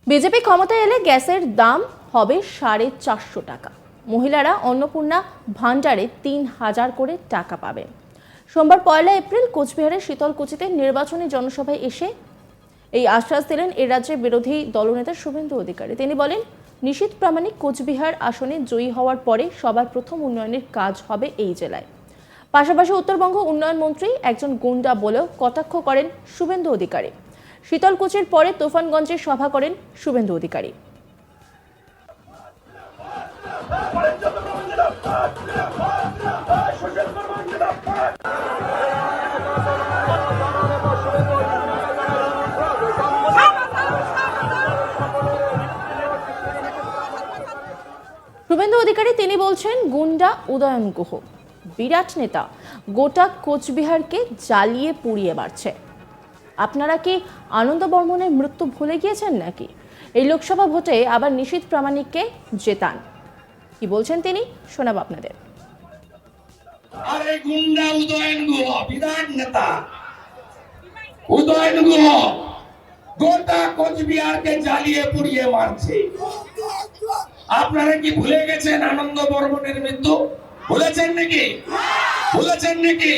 BJP ক্ষমতায় এলে গ্যাসের দাম হবে 450 টাকা। মহিলারা অন্নপূর্ণা ভান্ডারে 3000 করে টাকা পাবেন। সোমবার 1 এপ্রিল কোচবিহারের শীতলকুচিতে নির্বাচনী জনসভায় এসে এই আশ্বাস দিলেন এ রাজ্যের বিরোধী দলনেতা শুভেন্দু অধিকারী। তিনি বলেন, নিশীথ প্রামাণিক কোচবিহার আসনে জয়ী হওয়ার পরে সবার প্রথম উন্নয়নের কাজ হবে এই জেলায়। পাশাপাশি উত্তরবঙ্গ উন্নয়ন মন্ত্রী একজন গুন্ডা বলেও কটাক্ষ করেন শুভেন্দু অধিকারী। শীতলকুচির পরে তুফানগঞ্জে সভা করেন শুভেন্দু অধিকারী। শুভেন্দু অধিকারী তিনি বলছেন, গুন্ডা উদয়ন গুহ বিরাট নেতা, গোটা কোচবিহারকে জ্বালিয়ে পুড়িয়ে মারছে। আপনারা কি আনন্দ বর্মনের মৃত্যু ভুলে গিয়েছেন নাকি? এই লোকসভা ভোটে আবার নিশীথ প্রামাণিককে জেতান। কি বলছেন তিনি, শোনাব আপনাদের। আরে গুন্ডা উদয়ন গুহ বিরাট নেতা, উদয়ন গুহ গোটা কোচবিহারকে জ্বালিয়ে পুড়িয়ে মারছে। আপনারা কি ভুলে গেছেন আনন্দ বর্মনের মৃত্যু? ভুলেছেন নাকি? ভুলেছেন নাকি?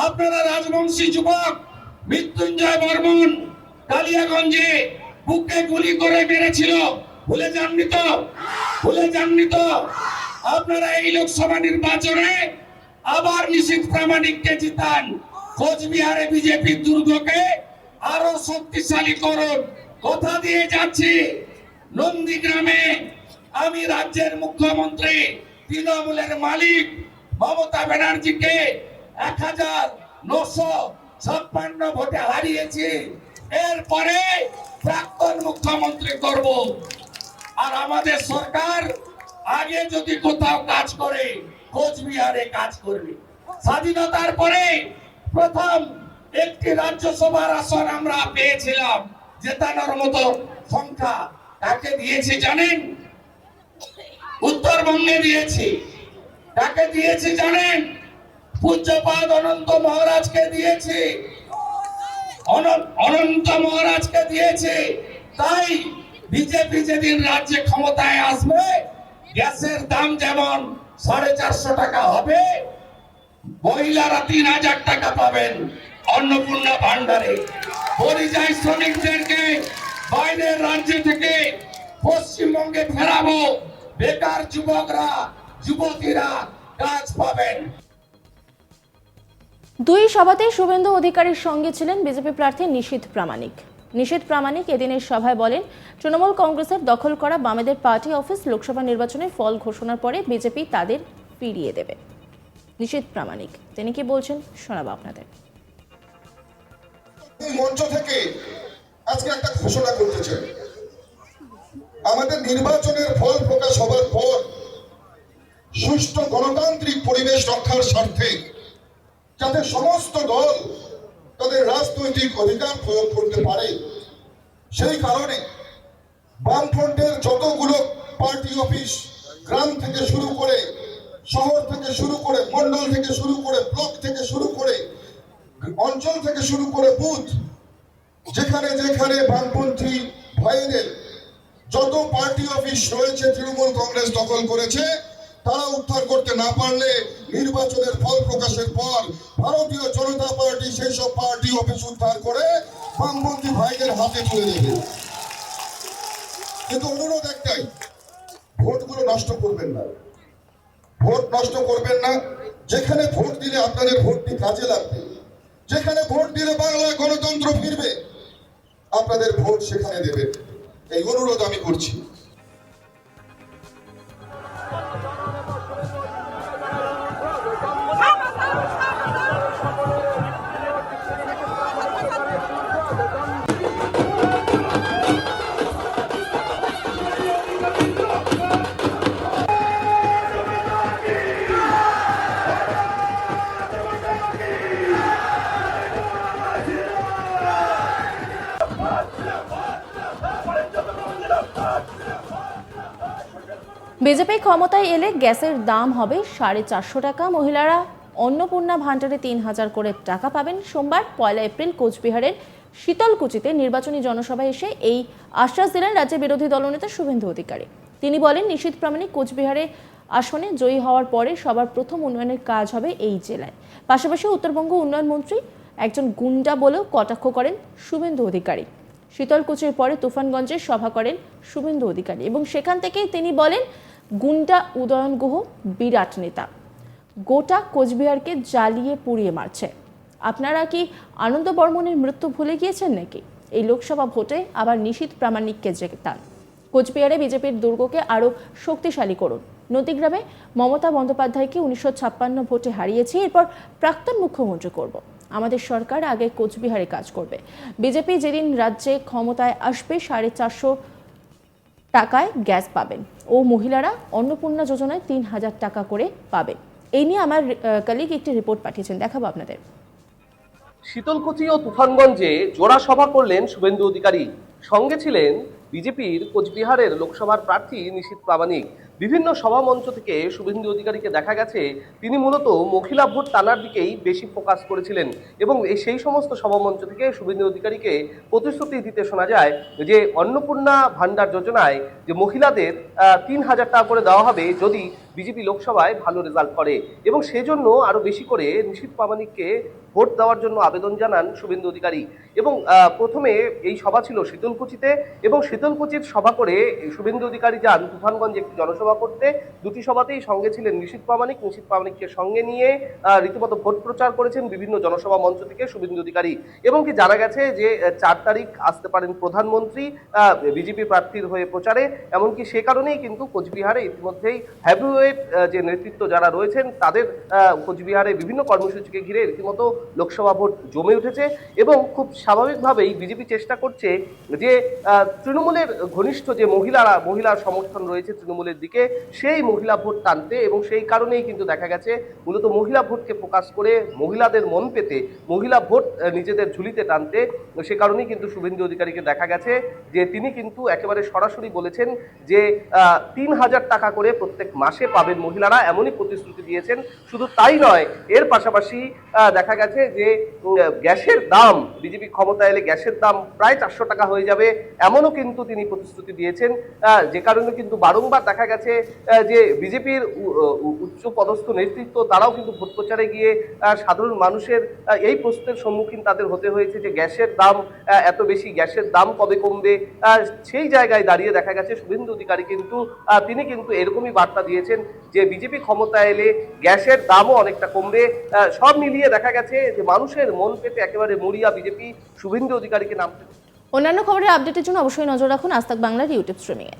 আপনারা রাজবংশী যুবক মৃত্যুঞ্জয় বর্মন কালিয়াগঞ্জে বুকে গুলি করে মেরেছিল, ভুলে যাননি তো? ভুলে যাননি তো? আপনারা এই লোকসভা নির্বাচনে আবার নিশীথ প্রামাণিককে জিতান। কোচবিহারে বিজেপির দুর্গকে আরো শক্তিশালী করুন। কথা দিয়ে যাচ্ছি, নন্দীগ্রামে আমি রাজ্যের মুখ্যমন্ত্রী তৃণমূলের মালিক মমতা ব্যানার্জিকে 1956 ভোটে হারিয়েছি। এরপরে প্রাক্তন মুখ্যমন্ত্রী করব। আর আমাদের সরকার আগে যদি কোথাও কাজ করে কোচবিহারে কাজ করবে। স্বাধীনতার পরে প্রথম একটি রাজ্যসভার আসন আমরা পেয়েছিলাম, জেতানোর মতো সংখ্যা। কাকে দিয়েছি জানেন? উত্তরবঙ্গে দিয়েছি। কাকে দিয়েছি জানেন? পূজ্যপাদ অনন্ত মহারাজকে দিয়েছি। অনন্ত মহারাজকে দিয়েছে। তাই বিজেপি যেদিন রাজ্যে ক্ষমতায় আসবে, গ্যাসের দাম যেমন 450 টাকা হবে, মহিলারা 3000 টাকা পাবেন অন্নপূর্ণা ভান্ডারে। পরিযায়ী শ্রমিকদেরকে বাইরের রাজ্য থেকে পশ্চিমবঙ্গে ফেরাবো। বেকার যুবকরা যুবতীরা কাজ পাবেন। দুই সভাতে শুভেন্দু অধিকারীর সঙ্গে ছিলেন বিজেপি প্রার্থী নিশীথ প্রামাণিক। নিশীথ প্রামাণিক এদিনের সভায় বলেন, তৃণমূল কংগ্রেসের দখল করা বামেদের পার্টি অফিস লোকসভা নির্বাচনের ফল ঘোষণার পরে বিজেপি তাদের ফিরিয়ে দেবে। নিশীথ প্রামাণিক তিনি কি বলছেন, শোনাবো আপনাদের। মঞ্চ থেকে আজকে একটা ঘোষণা করতে চাই। আমাদের নির্বাচনের ফল প্রকাশ হবার পর সুষ্ঠু গণতান্ত্রিক পরিবেশ রক্ষার স্বার্থে যাতে সমস্ত দল তাদের রাজনৈতিক অধিকার প্রয়োগ করতে পারে, সেই কারণে বামফ্রন্টের যতগুলো পার্টি অফিস, গ্রাম থেকে শুরু করে, শহর থেকে শুরু করে, মন্ডল থেকে শুরু করে, ব্লক থেকে শুরু করে, অঞ্চল থেকে শুরু করে বুথ, যেখানে যেখানে বামপন্থী ভাইদের যত পার্টি অফিস রয়েছে তৃণমূল কংগ্রেস দখল করেছে, তারা উদ্ধার করতে না পারলে নির্বাচনের ফল প্রকাশের পর ভারতীয় জনতা পার্টি সেই সব পার্টি অফিস উদ্ধার করে বামপন্থী ভাইদের হাতে তুলে দেবে। কিন্তু অনুরোধ একটাই, ভোটগুলো নষ্ট করবেন না। ভোট নষ্ট করবেন না। যেখানে ভোট দিলে আপনাদের ভোটটি কাজে লাগবে, যেখানে ভোট দিলে বাংলায় গণতন্ত্র ফিরবে, আপনাদের ভোট সেখানে দেবেন। এই অনুরোধ আমি করছি। বিজেপি ক্ষমতায় এলে গ্যাসের দাম হবে 450 টাকা। মহিলারা অন্নপূর্ণা ভান্ডারে 3000 করে টাকা পাবেন। সোমবার 1 এপ্রিল কোচবিহারের শীতলকুচিতে নির্বাচনী জনসভায় এসে এই আশ্বাস দিলেন রাজ্যের বিরোধী দলনেতা শুভেন্দু অধিকারী। তিনি বলেন, নিশীথ প্রামাণিক কোচবিহারে আসনে জয়ী হওয়ার পরে সবার প্রথম উন্নয়নের কাজ হবে এই জেলায়। পাশাপাশি উত্তরবঙ্গ উন্নয়ন মন্ত্রী একজন গুন্ডা বলেও কটাক্ষ করেন শুভেন্দু অধিকারী। শীতলকুচির পরে তুফানগঞ্জে সভা করেন শুভেন্দু অধিকারী এবং সেখান থেকেই তিনি বলেন, গুন্ডা উদয়ন গুহ বিরাট নেতা, গোটা কোচবিহারকে জ্বালিয়ে পুড়িয়ে মারছে। আপনারা কি আনন্দ বর্মনের মৃত্যু ভুলে গিয়েছেন নাকি? এই লোকসভা ভোটে আবার নিশীথ প্রামাণিককে জেতান। কোচবিহারে বিজেপির দুর্গকে আরও শক্তিশালী করুন। নন্দীগ্রামে মমতা বন্দ্যোপাধ্যায়কে 1956 ভোটে হারিয়েছে, এরপর প্রাক্তন মুখ্যমন্ত্রী করব। আমাদের সরকার আগে কোচবিহারে কাজ করবে। বিজেপি যেদিন রাজ্যে ক্ষমতায় আসবে 450 টাকায় গ্যাস পাবেন ও মহিলারা অন্নপূর্ণা যোজনায় 3000 টাকা করে পাবে। এই নিয়ে আমার কলিগ একটি রিপোর্ট পাঠিয়েছেন, দেখাবো আপনাদের। শীতলকুচি ও তুফানগঞ্জে জোড়া সভা করলেন শুভেন্দু অধিকারী। সঙ্গে ছিলেন বিজেপির কোচবিহারের লোকসভার প্রার্থী নিশীথ প্রামাণিক। বিভিন্ন সভা মঞ্চ থেকে শুভেন্দু অধিকারীকে দেখা গেছে তিনি মূলত মহিলা ভোট টানার দিকেই বেশি ফোকাস করেছিলেন এবং সেই সমস্ত সভা মঞ্চ থেকে শুভেন্দু অধিকারীকে প্রতিশ্রুতি দিতে শোনা যায় যে অন্নপূর্ণা ভান্ডার যোজনায় যে মহিলাদের 3000 টাকা করে দেওয়া হবে যদি বিজেপি লোকসভায় ভালো রেজাল্ট করে, এবং সেজন্য আরো বেশি করে নিশীথ প্রামাণিককে ভোট দেওয়ার জন্য আবেদন জানান শুভেন্দু অধিকারী। এবং প্রথমে এই সভা ছিল শীতলকুচিতে এবং শীতলকুচির সভা করে শুভেন্দু অধিকারী যান তুফানগঞ্জে একটি জনসভা করতে। দুটি সভাতেই সঙ্গে ছিলেন নিশীথ প্রামাণিককে সঙ্গে নিয়ে রীতিমতো ভোট প্রচার করেছেন বিভিন্ন জনসভা মঞ্চ থেকে শুভেন্দু অধিকারী। এবং কি জানা গেছে যে 4 তারিখ আসতে পারেন প্রধানমন্ত্রী বিজেপি প্রার্থীর হয়ে প্রচারে। এমনকি সে কারণেই কিন্তু কোচবিহারে ইতিমধ্যেই হেভিওয়েট যে নেতৃত্ব যারা রয়েছেন তাদের কোচবিহারে বিভিন্ন কর্মসূচিকে ঘিরে রীতিমতো লোকসভা ভোট জমে উঠেছে। এবং খুব স্বাভাবিকভাবেই বিজেপি চেষ্টা করছে যে তৃণমূলের ঘনিষ্ঠ যে মহিলার সমর্থন রয়েছে তৃণমূলের দিকে, সেই মহিলা ভোট টানতে, এবং সেই কারণেই কিন্তু দেখা গেছে মূলত মহিলা ভোটকে ফোকাস করে মহিলাদের মন পেতে, মহিলা ভোট নিজেদের ঝুলিতে টানতে, সে কারণেই কিন্তু শুভেন্দু অধিকারীকে দেখা গেছে যে তিনি কিন্তু একেবারে সরাসরি বলেছেন যে 3000 টাকা করে প্রত্যেক মাসে পাবেন মহিলারা, এমনই প্রতিশ্রুতি দিয়েছেন। শুধু তাই নয়, এর পাশাপাশি দেখা গেছে যে গ্যাসের দাম, বিজেপি ক্ষমতা এলে গ্যাসের দাম প্রায় 400 টাকা হয়ে যাবে, এমনও কিন্তু তিনি প্রতিশ্রুতি দিয়েছেন। যে কারণে কিন্তু বারংবার দেখা গেছে যে বিজেপির উচ্চ পদস্থ নেতৃত্ব তারাও কিন্তু ভোট প্রচারে গিয়ে সাধারণ মানুষের এই প্রশ্নের সম্মুখীন তাদের হতে হয়েছে যে গ্যাসের দাম এত বেশি, গ্যাসের দাম কবে কমবে। সেই জায়গায় দাঁড়িয়ে দেখা গেছে শুভেন্দু অধিকারী কিন্তু তিনি কিন্তু এরকমই বার্তা দিয়েছেন যে বিজেপি ক্ষমতা এলে গ্যাসের দামও অনেকটা কমবে। সব মিলিয়ে দেখা গেছে যে মানুষের মন পেতে একেবারে মরিয়া বিজেপি শুভেন্দু অধিকারীকে নামতে। অন্যান্য খবরের আপডেটের জন্য অবশ্যই নজর রাখুন আজ তাক বাংলার ইউটিউব স্ট্রিমিংয়ে।